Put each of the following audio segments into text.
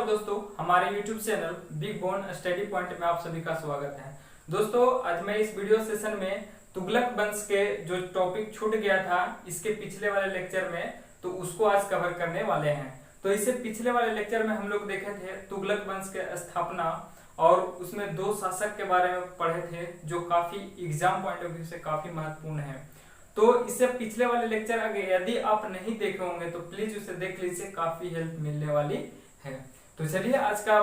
नमस्कार दोस्तों, हमारे YouTube channel big bone study point में आप सभी का स्वागत है। दोस्तों, आज मैं इस वीडियो सेशन में तुगलक वंश के जो टॉपिक छूट गया था इसके पिछले वाले लेक्चर में, तो उसको आज कवर करने वाले हैं। तो इससे पिछले वाले लेक्चर में हम लोग देखे थे तुगलक वंश के स्थापना और उसमें दो शासक के बारे में पढ़े थे जो काफी एग्जाम पॉइंट ऑफ व्यू से काफी महत्वपूर्ण है। तो इससे पिछले वाले लेक्चर अगर यदि आप नहीं देखे होंगे तो प्लीज उसे देख लीजिए, काफी हेल्प मिलने वाली है। तो चलिए आज का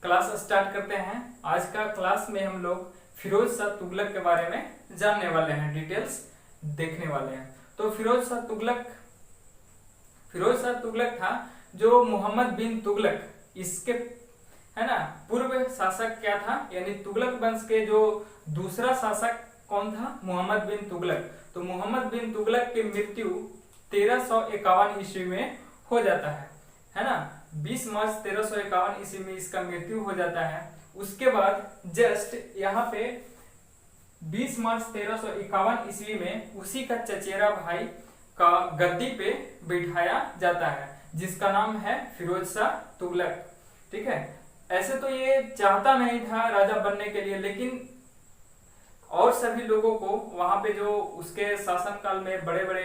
क्लास स्टार्ट करते हैं। आज का क्लास में हम लोग फिरोज शाह तुगलक के बारे में जानने वाले हैं, डिटेल्स देखने वाले हैं। तो फिरोज शाह तुगलक था जो मोहम्मद बिन तुगलक, इसके है ना पूर्व शासक क्या था, यानी तुगलक वंश के जो दूसरा शासक कौन था, मोहम्मद बिन तुगलक। तो मोहम्मद बिन तुगलक की मृत्यु 1351 ईस्वी में हो जाता है ना। 20 मार्च 1351 ईस्वी में इसका मृत्यु हो जाता है। उसके बाद जस्ट यहाँ पे 20 मार्च 1351 ईस्वी में उसी का चचेरा भाई का गद्दी पे बिठाया जाता है, जिसका नाम है फिरोज शाह तुगलक। ठीक है, ऐसे तो ये चाहता नहीं था राजा बनने के लिए, लेकिन और सभी लोगों को वहां पे जो उसके शासन काल में बड़े बड़े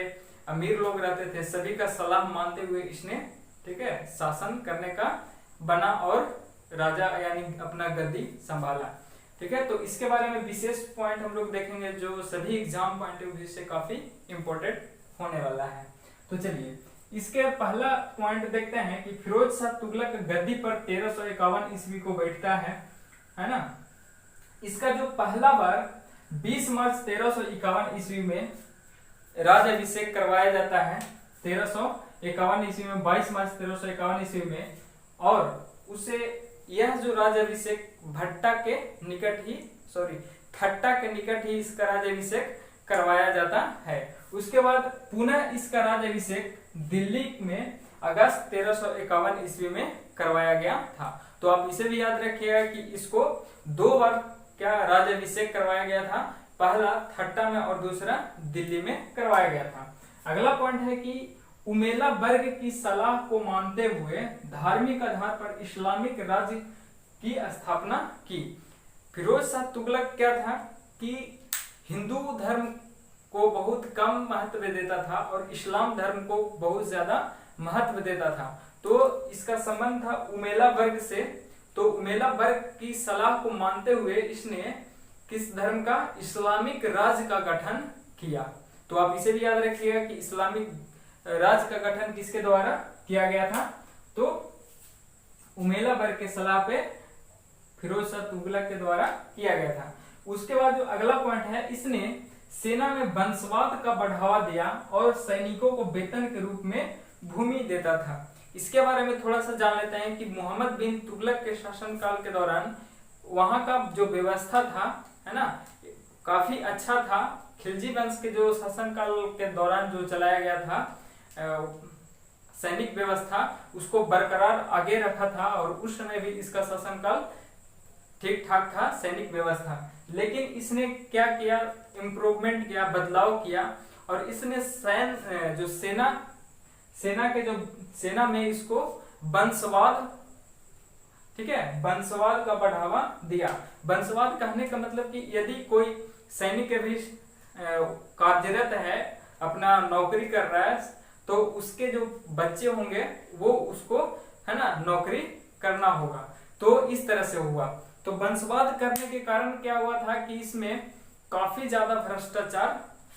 अमीर लोग रहते थे, सभी का सलाह मानते हुए इसने ठीक है शासन करने का बना और राजा यानी अपना गद्दी संभाला। ठीक है, तो इसके बारे में विशेष पॉइंट हम लोग देखेंगे जो सभी एग्जाम पॉइंट ऑफ व्यू से काफी इंपॉर्टेंट होने वाला है। तो चलिए इसके पहला पॉइंट देखते हैं कि फिरोज शाह तुगलक गद्दी पर 1351 ईस्वी को बैठता है ना। इसका जो पहला बार 20 मार्च 1351 ईस्वी में राजाभिषेक करवाया जाता है। 1351 ईस्वी में 22 मार्च 1351 ईस्वी में, और उसे यह जो राजाभिषेक खट्टा के निकट ही इसका राजाभिषेक करवाया जाता है। उसके बाद पुनः इसका राजाभिषेक दिल्ली में अगस्त 1351 ईस्वी में करवाया गया था। तो आप इसे भी याद रखिएगा कि इसको दो बार क्या राजाभिषेक करवाया गया था, पहला ठट्टा में और दूसरा दिल्ली में करवाया गया था। अगला पॉइंट है कि उमेला वर्ग की सलाह को मानते हुए धार्मिक आधार पर इस्लामिक राज्य की स्थापना की। फिरोज शाह तुगलक क्या था कि हिंदू धर्म को बहुत कम महत्व देता था और इस्लाम धर्म को बहुत ज्यादा महत्व देता था। तो इसका संबंध था उमेला वर्ग से। तो उमेला वर्ग की सलाह को मानते हुए इसने किस धर्म का, इस्लामिक राज्य का गठन किया। तो आप इसे भी याद रखिएगा कि इस्लामिक राज्य का गठन किसके द्वारा किया गया था, तो उमेला वर्ग के सलाह पे फिरोज शाह तुगलक के द्वारा किया गया था। उसके बाद जो अगला पॉइंट है, इसने सेना में वंशवाद का बढ़ावा दिया और सैनिकों को वेतन के रूप में भूमि देता था। इसके बारे में थोड़ा सा जान लेते हैं कि मोहम्मद बिन तुगलक के शासनकाल के दौरान वहां का जो व्यवस्था था है ना, काफी अच्छा था। खिलजी वंश के जो शासनकाल के दौरान जो चलाया गया था सैनिक व्यवस्था, उसको बरकरार आगे रखा था और उस समय भी इसका शासनकाल ठीक ठाक था सैनिक व्यवस्था। लेकिन इसने क्या किया, इम्प्रूवमेंट किया, बदलाव किया, और इसने सेना में इसको वंशवाद, ठीक है, वंशवाद का बढ़ावा दिया। वंशवाद कहने का मतलब कि यदि कोई सैनिक भी कार्यरत है, अपना नौकरी कर रहा है, तो उसके जो बच्चे होंगे वो उसको है ना नौकरी करना होगा। तो इस तरह से हुआ। तो वंशवाद करने के कारण क्या हुआ था कि इसमें काफी ज्यादा भ्रष्टाचार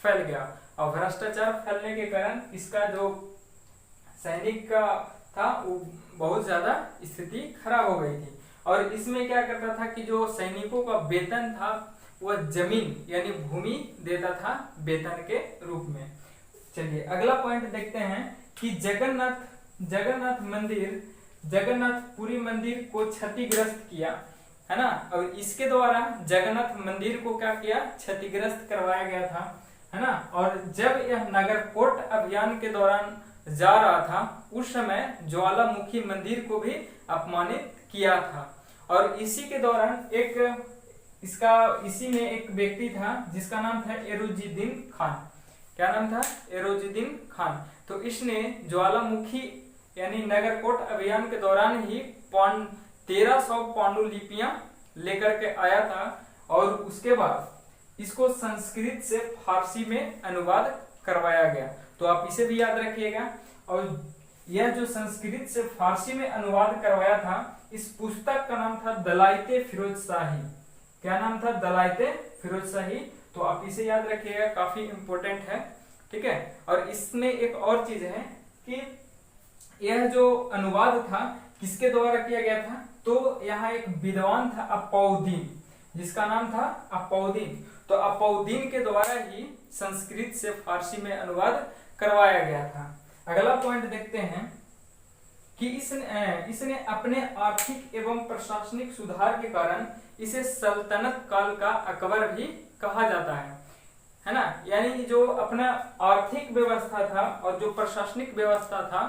फैल गया, और भ्रष्टाचार फैलने के कारण इसका जो सैनिक का था वो बहुत ज्यादा स्थिति खराब हो गई थी। और इसमें क्या करता था कि जो सैनिकों का वेतन था वह जमीन यानी भूमि देता था वेतन के रूप में। चलिए अगला पॉइंट देखते हैं कि जगन्नाथपुरी मंदिर को क्षतिग्रस्त किया है ना, और इसके द्वारा जगन्नाथ मंदिर को क्या किया, क्षतिग्रस्त करवाया गया था है ना। और जब यह नगरकोट अभियान के दौरान जा रहा था, उस समय ज्वालामुखी मंदिर को भी अपमानित किया था। और इसी के दौरान इसी में एक व्यक्ति था जिसका नाम था एरोजुद्दीन खान। क्या नाम था, एरोजुद्दीन खान। तो इसने ज्वालामुखी यानी नगरकोट अभियान के दौरान ही 1300 पांडुलिपियां लेकर के आया था और उसके बाद इसको संस्कृत से फारसी में अनुवाद करवाया गया। तो आप इसे भी याद रखिएगा। और यह जो संस्कृत से फारसी में अनुवाद करवाया था, इस पुस्तक का नाम था दलाइते फिरोज शाही। क्या नाम था? दलाइते फिरोज शाही। तो आप इसे याद रखिएगा, काफी इंपॉर्टेंट है, ठीक है। और इसमें एक और चीज है कि यह जो अनुवाद था किसके द्वारा किया गया था? तो यहाँ एक विद्वान था अपौदीन, जिसका नाम था अपौदीन। तो अपौदीन के द्वारा ही संस्कृत से फारसी में अनुवाद करवाया गया था। अगला पॉइंट देखते हैं कि इसने अपने आर्थिक एवं प्रशासनिक सुधार के कारण इसे सल्तनत काल का अकबर भी कहा जाता है ना। यानी जो अपना आर्थिक व्यवस्था था और जो प्रशासनिक व्यवस्था था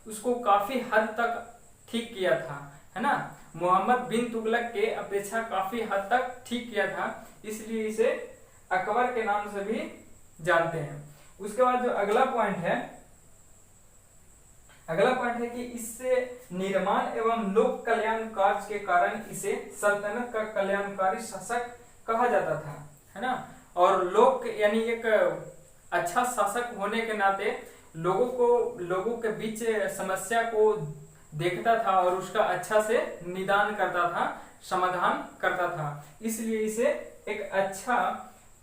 उसको काफी हद तक ठीक किया था, है ना। मोहम्मद बिन तुगलक के अपेक्षा काफी हद तक ठीक किया था, इसलिए इसे अकबर के नाम से भी जानते हैं। उसके बाद जो अगला पॉइंट है कि इससे निर्माण एवं लोक कल्याण कार्य के कारण इसे सल्तनत का कल्याणकारी शासक कहा जाता था, है ना। और लोक यानी एक अच्छा शासक होने के नाते लोगों के बीच समस्या को देखता था और उसका अच्छा से निदान करता था, समाधान करता था। इसलिए इसे एक अच्छा,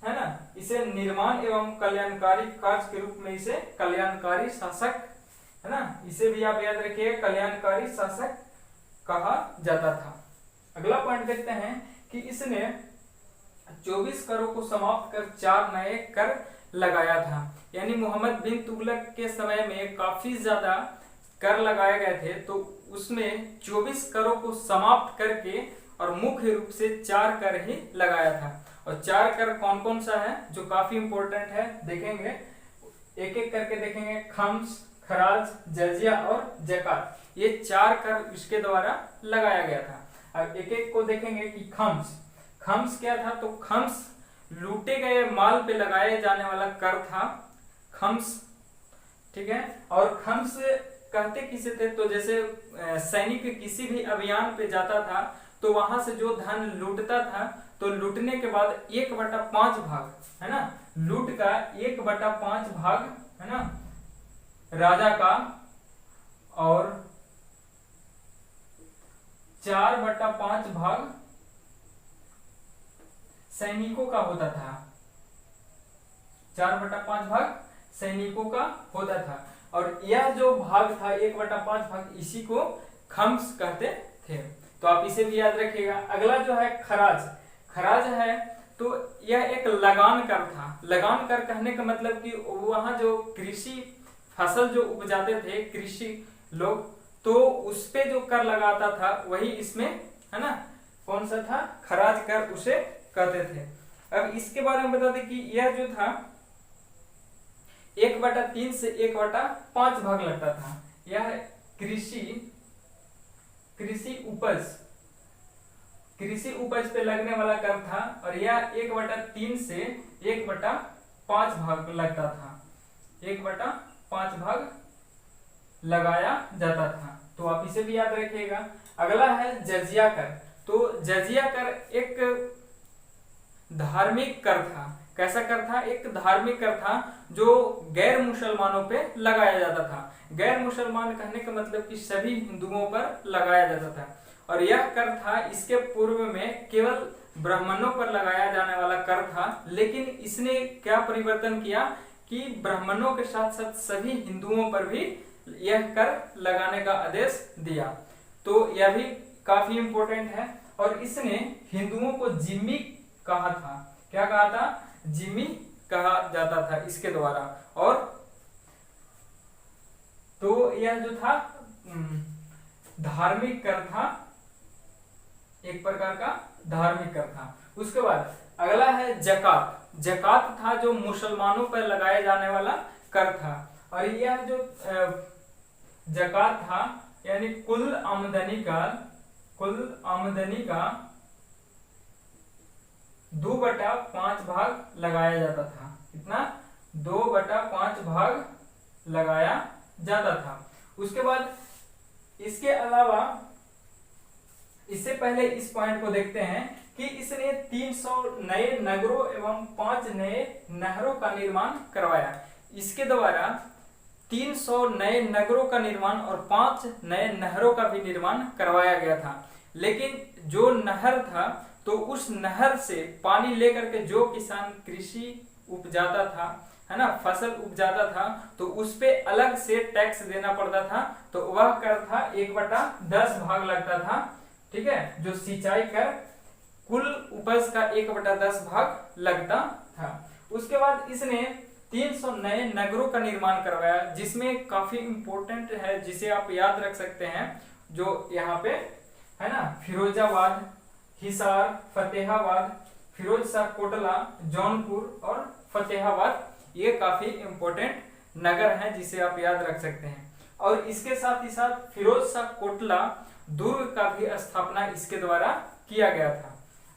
है ना, इसे निर्माण एवं कल्याणकारी कार्य के रूप में इसे कल्याणकारी शासक, है ना, इसे भी आप याद रखिए, कल्याणकारी शासक कहा जाता था। अगला पॉइंट देखते हैं कि इसने 24 करों को समाप्त कर 4 नए कर लगाया था। यानी मोहम्मद बिन तुगलक के समय में काफी ज्यादा कर लगाए गए थे, तो उसमें 24 करों को समाप्त करके और मुख्य रूप से 4 कर ही लगाया था। और 4 कर कौन कौन सा है जो काफी इंपॉर्टेंट है, देखेंगे, एक एक करके देखेंगे। खम्स, खराज, जजिया और जकात, ये 4 कर इसके द्वारा लगाया गया था। अब एक एक को देखेंगे कि खम्स क्या था? तो खम्स लूटे गए माल पे लगाए जाने वाला कर था, खम्स, ठीक है। और खम्स कहते किसे थे? तो जैसे सैनिक किसी भी अभियान पे जाता था तो वहां से जो धन लूटता था, तो लूटने के बाद 1/5 भाग, है ना, लूट का 1/5 भाग, है ना, राजा का और 4/5 भाग सैनिकों का होता था। 4/5 भाग सैनिकों का होता था। और यह जो भाग था 1/5 भाग, इसी को खम्स कहते थे। तो आप इसे भी याद रखिएगा। अगला जो है खराज है, तो यह एक लगान कर था। लगान कर कहने का मतलब कि वहां जो कृषि फसल जो उपजाते थे कृषि लोग, तो उस पे जो कर लगाता था वही इसमें, है ना, कौन सा था? खराज कर उसे कहते थे। अब इसके बारे में बता दें कि यह जो था 1/3 से 1/5 भाग लगता था। यह कृषि उपज पे लगने वाला कर था और यह 1/3 से 1/5 भाग लगता था। 1/5 भाग लगाया जाता था। तो आप इसे भी याद रखिएगा। अगला है जजिया कर। तो जजिया कर एक धार्मिक कर था। कैसा कर था? एक धार्मिक कर था जो गैर मुसलमानों पे लगाया जाता था। गैर मुसलमान कहने का मतलब कि सभी हिंदुओं पर लगाया जाता था। और यह कर था, इसके पूर्व में केवल ब्राह्मणों पर लगाया जाने वाला कर था, लेकिन इसने क्या परिवर्तन किया कि ब्राह्मणों के साथ साथ सभी हिंदुओं पर भी यह कर लगाने का आदेश दिया। तो यह भी काफी इंपॉर्टेंट है। और इसने हिंदुओं को जिम्मी कहा था। क्या कहा था? जिम्मी कहा जाता था इसके द्वारा। और तो यह जो था धार्मिक कर था, एक प्रकार का धार्मिक कर था। उसके बाद अगला है जकात। जकात था जो मुसलमानों पर लगाए जाने वाला कर था। और यह जो जकात था यानी कुल आमदनी का 2/5 भाग लगाया जाता था। कितना? 2/5 भाग लगाया जाता था। उसके बाद इसके अलावा इससे पहले इस पॉइंट को देखते हैं कि इसने 300 नए नगरों एवं 5 नए नहरों का निर्माण करवाया। इसके द्वारा 300 नए नगरों का निर्माण और 5 नए नहरों का भी निर्माण करवाया गया था। लेकिन जो नहर था तो उस नहर से पानी लेकर के जो किसान कृषि उपजाता था, है ना, फसल उपजाता था, तो उस पे अलग से टैक्स देना पड़ता था। तो वह कर था 1/10 भाग लगता था, ठीक है, जो सिंचाई कर कुल उपज का 1/10 भाग लगता था। उसके बाद इसने 300 नए नगरों का निर्माण करवाया, जिसमें काफी इंपॉर्टेंट है, जिसे आप याद रख सकते हैं, जो यहाँ पे है ना, फिरोजाबाद, हिसार, फतेहाबाद, फिरोज शाह कोटला, जौनपुर और फतेहाबाद, ये काफी इंपॉर्टेंट नगर हैं जिसे आप याद रख सकते हैं। और इसके साथ ही साथ फिरोज शाह कोटला दुर्ग का भी स्थापना इसके द्वारा किया गया था।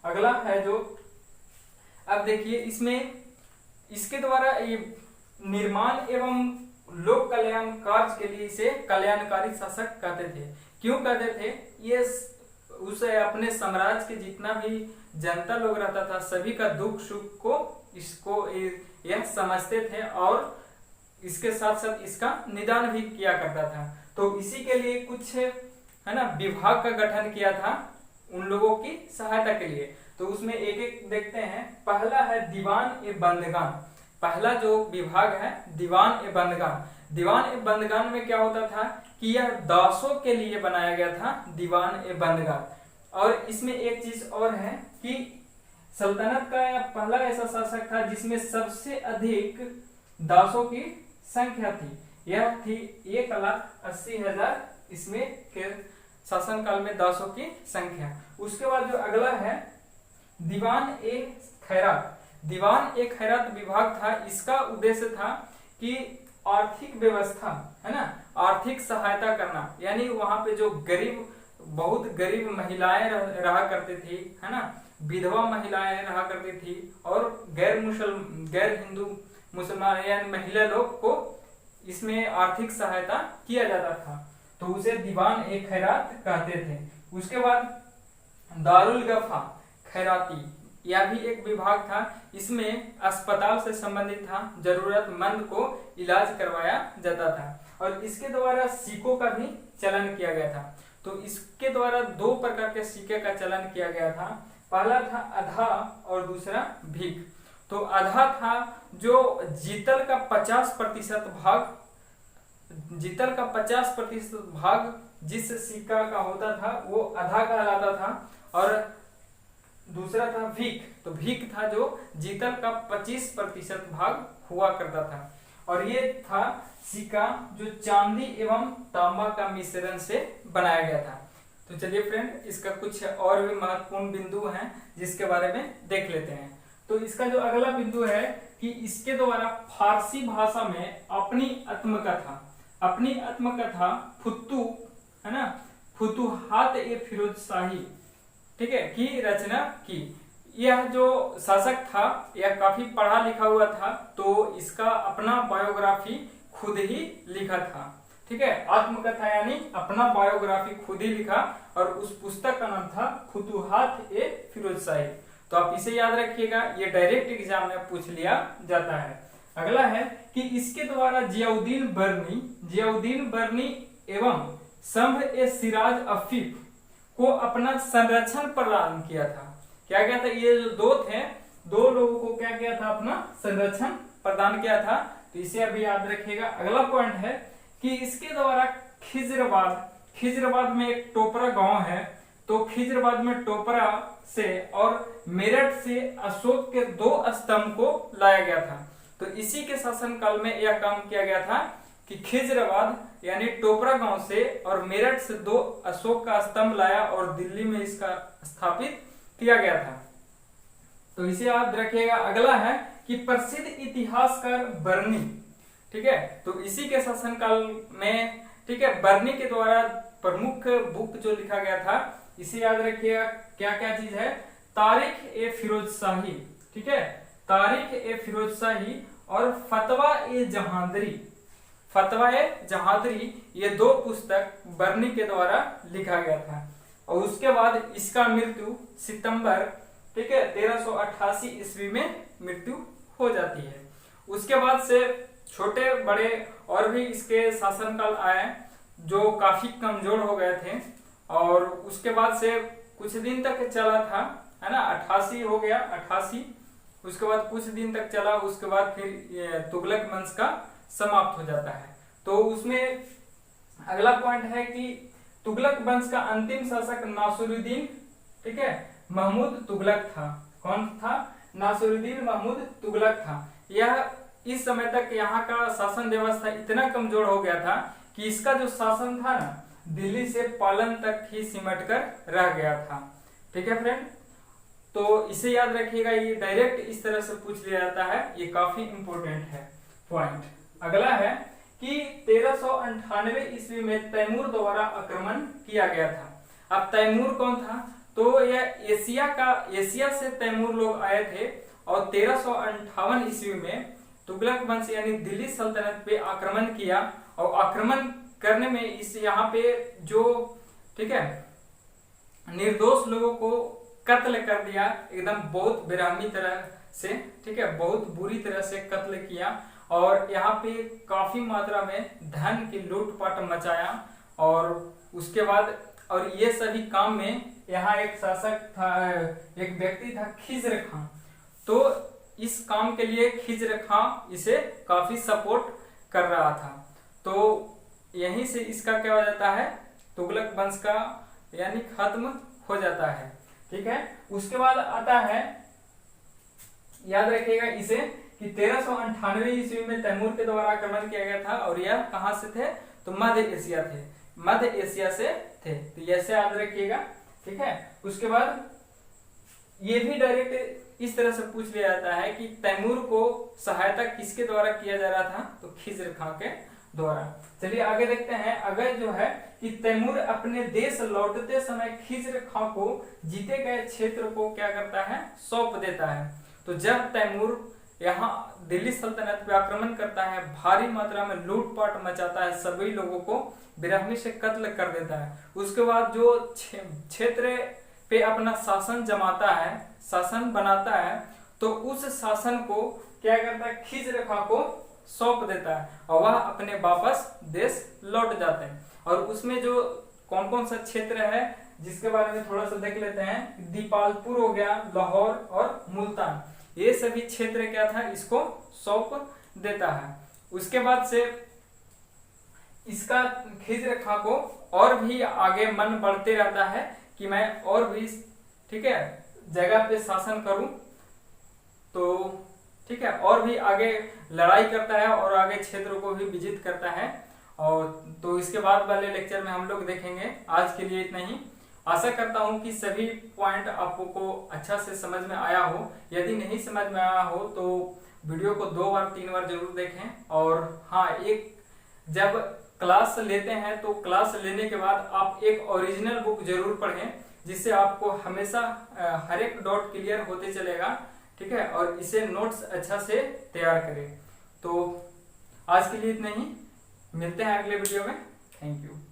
अगला है जो, अब देखिए इसमें इसके द्वारा ये निर्माण एवं लोक कल्याण कार्य के लिए इसे कल्याणकारी शासक कहते थे। क्यों कहते थे? ये उसे अपने साम्राज्य के जितना भी जनता लोग रहता था सभी का दुख सुख को इसको यह समझते थे और इसके साथ साथ इसका निदान भी किया करता था। तो इसी के लिए कुछ, है ना, विभाग का गठन किया था उन लोगों की सहायता के लिए। तो उसमें एक एक देखते हैं। पहला है दीवान ए बंदगान। पहला जो विभाग है दीवान ए बंदगान। दीवान ए बंदगान में क्या होता था कि यह दासों के लिए बनाया गया था, दीवान ए बंदगान। और इसमें एक चीज और है कि सल्तनत का यह पहला ऐसा शासक था जिसमें सबसे अधिक दासों की संख्या थी। यह थी 1,80,000 इसमें के शासन काल में दासों की संख्या। उसके बाद जो अगला है दीवान ए खैरात। दीवान ए खैरात विभाग था। इसका उद्देश्य था कि आर्थिक व्यवस्था, है ना, आर्थिक सहायता करना, यानी वहां पे जो गरीब, बहुत गरीब महिलाएं रहा करती थी, है ना, विधवा महिलाएं रहा करती थी और गैर हिंदू मुसलमान यानी महिला लोग को इसमें आर्थिक सहायता किया जाता था। तो उसे दीवान ए खैरात कहते थे। उसके बाद दारुल गफा खैराती, यह भी एक विभाग था। इसमें अस्पताल से संबंधित था, जरूरतमंद को इलाज करवाया जाता था और इसके द्वारा सिक्कों का भी चलन किया गया था। तो इसके द्वारा 2 प्रकार के सिक्के का चलन किया गया था। पहला था आधा और दूसरा भीख। तो आधा था जो जीतल का 50% भाग, जीतल का 50% भाग जिस सिक्का का होता था वो आधा कहलाता था। और दूसरा था भीख। तो भीख था जो जीतल का 25% भाग हुआ करता था। और ये था सिक्का जो चांदी एवं तांबा का मिश्रण से बनाया गया था। तो चलिए फ्रेंड, इसका कुछ और भी महत्वपूर्ण बिंदु हैं जिसके बारे में देख लेते हैं। तो इसका जो अगला बिंदु है कि इसके द्वारा फारसी भाषा में अपनी आत्मकथा फुत्तू, है ना, फुतुहात ए फिरोज शाही, ठीक है, की रचना की। यह जो शासक था यह काफी पढ़ा लिखा हुआ था, तो इसका अपना बायोग्राफी खुद ही लिखा था, ठीक है, आत्मकथा यानी अपना बायोग्राफी खुद ही लिखा और उस पुस्तक का नाम था फुतुहात ए फिरोज शाही। तो आप इसे याद रखिएगा, ये डायरेक्ट एग्जाम में पूछ लिया जाता है। अगला है कि इसके द्वारा जियाउद्दीन बर्नी एवं शम्भ ए सिराज अफीफ को अपना संरक्षण प्रदान किया था। क्या किया था? ये जो 2 थे, 2 लोगों को क्या किया था? अपना संरक्षण प्रदान किया था। तो इसे अभी याद रखिएगा। अगला पॉइंट है कि इसके द्वारा खिजराबाद में एक टोपरा गांव है, तो खिजराबाद में टोपरा से और मेरठ से अशोक के 2 स्तंभ को लाया गया था। तो इसी के शासन काल में यह काम किया गया था कि खिजराबाद यानी टोपरा गांव से और मेरठ से 2 अशोक का स्तंभ लाया और दिल्ली में इसका स्थापित किया गया था। तो इसे याद रखिएगा। अगला है कि प्रसिद्ध इतिहासकार बर्नी, ठीक है, तो इसी के शासनकाल में, ठीक है, बर्नी के द्वारा प्रमुख बुक जो लिखा गया था, इसे याद रखिएगा। क्या क्या चीज है? तारीख ए फिरोज शाही, ठीक है, तारीख ए फिरोज शाही और फतवा ए जहांदरी, फतवाए जहादरी, ये 2 पुस्तक बर्नी के द्वारा लिखा गया था। और उसके बाद इसका मृत्यु सितंबर, ठीक है, 1388 ईस्वी में मृत्यु हो जाती है। उसके बाद से छोटे बड़े और भी इसके शासनकाल आए जो काफी कमजोर हो गए थे, और उसके बाद से कुछ दिन तक चला था, है ना, 88 हो गया, 88, उसके बाद कुछ दिन तक चला, उसके बाद फिर तुगलक वंश का समाप्त हो जाता है। तो उसमें अगला पॉइंट है कि तुगलक वंश का अंतिम शासक नासिरुद्दीन, ठीक है, महमूद तुगलक था। कौन था? नासिरुद्दीन महमूद तुगलक था। यह इस समय तक यहाँ का शासन व्यवस्था इतना कमजोर हो गया था कि इसका जो शासन था ना, दिल्ली से पालन तक ही सिमट कर रह गया था। ठीक है फ्रेंड, तो इसे याद रखिएगा, ये डायरेक्ट इस तरह से पूछ लिया जाता है, ये काफी इंपॉर्टेंट है पॉइंट। अगला है कि 1398 ईस्वी में तैमूर द्वारा आक्रमण किया गया था। अब तैमूर कौन था? तो यह एशिया से तैमूर लोग आए थे, और 1358 ईस्वी में तुगलक वंश यानी दिल्ली सल्तनत पे आक्रमण किया, और आक्रमण करने में इस यहाँ पे जो, ठीक है, निर्दोष लोगों को कत्ल कर दिया, एकदम बहुत बेरहमी तरह से, ठीक है, बहुत बुरी तरह से कत्ल किया, और यहाँ पे काफी मात्रा में धन की लूटपाट मचाया। और उसके बाद, और ये सभी काम में यहाँ एक शासक था, एक व्यक्ति था खिज्र खां, तो इस काम के लिए खिज्र खां इसे काफी सपोर्ट कर रहा था। तो यहीं से इसका क्या हो जाता है, तुगलक वंश का यानी खत्म हो जाता है। ठीक है, उसके बाद आता है, याद रखिएगा इसे, कि 1398 ईस्वी में तैमूर के द्वारा आक्रमण किया गया था, और यह कहां से थे? तो मध्य एशिया थे, मध्य एशिया से थे। तो ऐसे याद रखिएगा। ठीक है, उसके बाद ये भी डायरेक्ट इस तरह से पूछ लिया जाता है कि तैमूर को सहायता किसके द्वारा किया जा रहा था? तो खिज्र खां के द्वारा। चलिए आगे देखते हैं। अगर जो है कि तैमूर अपने देश लौटते समय खिज्र खां को जीते गए क्षेत्र को क्या करता है? सौंप देता है। तो जब तैमूर यहाँ दिल्ली सल्तनत पे आक्रमण करता है, भारी मात्रा में लूटपाट मचाता है, सभी लोगों को बेरहमी से कत्ल कर देता है, उसके बाद जो क्षेत्र पे अपना शासन जमाता है, शासन बनाता है, तो उस शासन को क्या करता है? खिज्र खां को सौंप देता है, और वह अपने वापस देश लौट जाते हैं। और उसमें जो कौन कौन सा क्षेत्र है जिसके बारे में थोड़ा सा देख लेते हैं। दीपालपुर हो गया, लाहौर और मुल्तान, ये सभी क्षेत्र क्या था? इसको सौंप देता है। उसके बाद से इसका खिज्र खां को और भी आगे मन बढ़ते रहता है कि मैं और भी, ठीक है, जगह पे शासन करूं, तो ठीक है, और भी आगे लड़ाई करता है और आगे क्षेत्रों को भी विजित करता है। और तो इसके बाद वाले लेक्चर में हम लोग देखेंगे। आज के लिए इतना ही। आशा करता हूं कि सभी पॉइंट आपको अच्छा से समझ में आया हो। यदि नहीं समझ में आया हो तो वीडियो को 2 बार 3 बार जरूर देखें। और हाँ, एक जब क्लास लेते हैं तो क्लास लेने के बाद आप एक ओरिजिनल बुक जरूर पढ़ें, जिससे आपको हमेशा हर एक डॉट क्लियर होते चलेगा। ठीक है, और इसे नोट्स अच्छा से तैयार करें। तो आज के लिए इतना ही, मिलते हैं अगले वीडियो में। Thank you.